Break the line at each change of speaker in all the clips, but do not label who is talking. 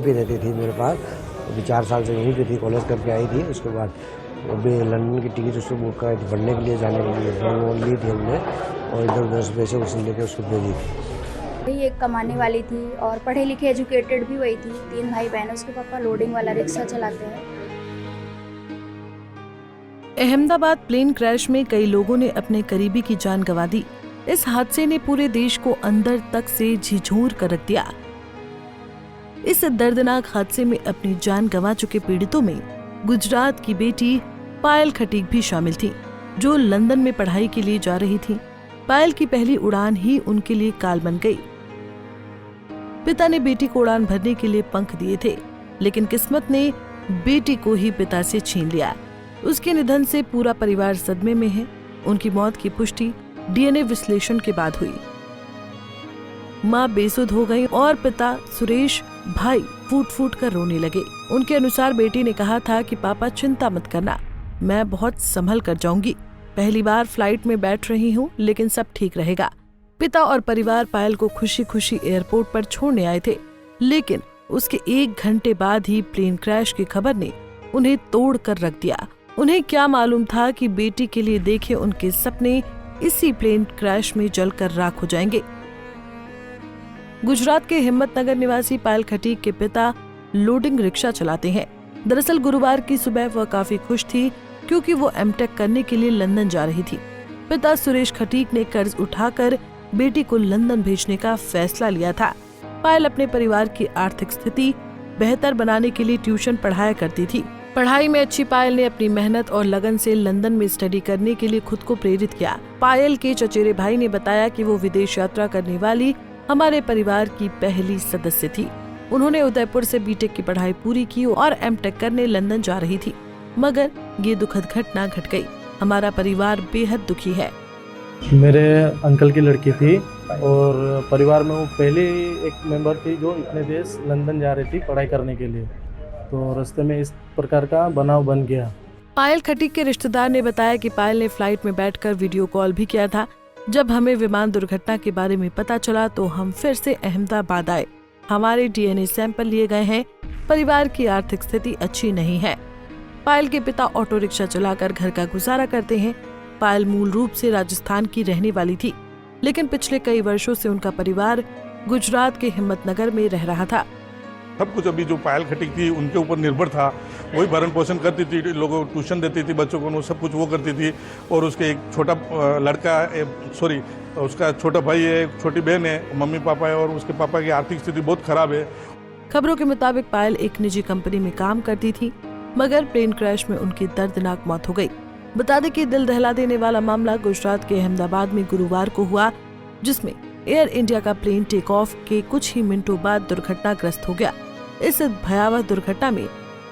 भी रहती थी मेरे पास, अभी 4 साल से यहीं पे थी, कॉलेज करके आई थी। उसके बाद अभी लंदन की टिकट उसको बुक कराई थी पढ़ने के लिए, जाने के लिए लोन ली थी हमने और इधर उधर से पैसे उसे लेके उसको भेजी थी।
वही एक कमाने वाली थी और पढ़े लिखे एजुकेटेड भी वही थी। 3 भाई बहन, उसके पापा लोडिंग वाला रिक्शा चलाते हैं।
अहमदाबाद प्लेन क्रैश में कई लोगों ने अपने करीबी की जान गंवा दी। इस हादसे ने पूरे देश को अंदर तक से झिझोर कर रख दिया। इस दर्दनाक हादसे में अपनी जान गंवा चुके पीड़ितों में गुजरात की बेटी पायल खटीक भी शामिल थी, जो लंदन में पढ़ाई के लिए जा रही थी। पायल की पहली उड़ान ही उनके लिए काल बन गई। पिता ने बेटी को उड़ान भरने के लिए पंख दिए थे, लेकिन किस्मत ने बेटी को ही पिता से छीन लिया। उसके निधन से पूरा परिवार सदमे में है। उनकी मौत की पुष्टि डीएनए विश्लेषण के बाद हुई। माँ बेसुध हो गई और पिता सुरेश भाई फूट फूट कर रोने लगे। उनके अनुसार बेटी ने कहा था कि पापा चिंता मत करना, मैं बहुत संभल कर जाऊंगी। पहली बार फ्लाइट में बैठ रही हूँ, लेकिन सब ठीक रहेगा। पिता और परिवार पायल को खुशी खुशी एयरपोर्ट पर छोड़ने आए थे, लेकिन उसके 1 घंटे बाद ही प्लेन क्रैश की खबर ने उन्हें तोड़ कर रख दिया। उन्हें क्या मालूम था कि बेटी के लिए देखे उनके सपने इसी प्लेन क्रैश में जलकर राख हो जाएंगे। गुजरात के हिम्मतनगर निवासी पायल खटीक के पिता लोडिंग रिक्शा चलाते हैं। दरअसल गुरुवार की सुबह वह काफी खुश थी, क्योंकि वो एमटेक करने के लिए लंदन जा रही थी। पिता सुरेश खटीक ने कर्ज उठाकर बेटी को लंदन भेजने का फैसला लिया था। पायल अपने परिवार की आर्थिक स्थिति बेहतर बनाने के लिए ट्यूशन पढ़ाया करती थी। पढ़ाई में अच्छी पायल ने अपनी मेहनत और लगन से लंदन में स्टडी करने के लिए खुद को प्रेरित किया। पायल के चचेरे भाई ने बताया कि वो विदेश यात्रा करने वाली हमारे परिवार की पहली सदस्य थी। उन्होंने उदयपुर से बीटेक की पढ़ाई पूरी की और एमटेक करने लंदन जा रही थी, मगर ये दुखद घटना घट गई। हमारा परिवार बेहद दुखी है।
मेरे अंकल की लड़की थी और परिवार में वो पहली एक मेंबर थी जो इतने देश लंदन जा रही थी पढ़ाई करने के लिए, तो रास्ते में इस प्रकार का बनाव बन गया।
पायल खटीक के रिश्तेदार ने बताया कि पायल ने फ्लाइट में बैठकर वीडियो कॉल भी किया था। जब हमें विमान दुर्घटना के बारे में पता चला तो हम फिर से अहमदाबाद आए। हमारे डीएनए सैंपल लिए गए हैं। परिवार की आर्थिक स्थिति अच्छी नहीं है। पायल के पिता ऑटो रिक्शा चलाकर घर का गुजारा करते हैं। पायल मूल रूप से राजस्थान की रहने वाली थी, लेकिन पिछले कई वर्षों से उनका परिवार गुजरात के हिम्मतनगर में रह रहा था।
सब कुछ अभी जो पायल खटीक थी उनके ऊपर निर्भर था। वही भरण पोषण करती थी, लोगों को ट्यूशन देती थी, बच्चों को सब कुछ वो करती थी। और उसके एक छोटा लड़का उसका छोटा भाई है, एक छोटी बहन है, मम्मी पापा है, और उसके पापा की आर्थिक स्थिति बहुत खराब है।
खबरों के मुताबिक पायल एक निजी कंपनी में काम करती थी, मगर प्लेन क्रैश में उनकी दर्दनाक मौत हो गई। बता दें कि दिल दहला देने वाला मामला गुजरात के अहमदाबाद में गुरुवार को हुआ, जिसमें एयर इंडिया का प्लेन टेक ऑफ के कुछ ही मिनटों बाद दुर्घटनाग्रस्त हो गया। इस भयावह दुर्घटना में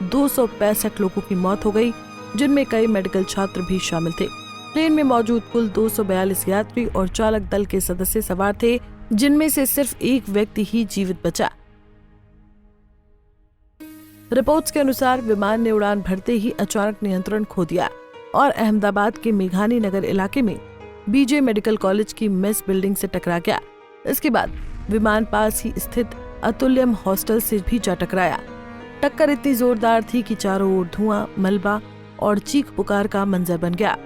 265 लोगों की मौत हो गई, जिनमें कई मेडिकल छात्र भी शामिल थे। प्लेन में मौजूद कुल 242 यात्री और चालक दल के सदस्य सवार थे, जिनमें से सिर्फ एक व्यक्ति ही जीवित बचा। रिपोर्ट्स के अनुसार विमान ने उड़ान भरते ही अचानक नियंत्रण खो दिया और अहमदाबाद के मेघानी नगर इलाके में बीजे मेडिकल कॉलेज की मेस बिल्डिंग से टकरा गया। इसके बाद विमान पास ही स्थित अतुल्यम हॉस्टल से भी जा टकराया। टक्कर इतनी जोरदार थी कि चारों ओर धुआं, मलबा और चीख पुकार का मंजर बन गया।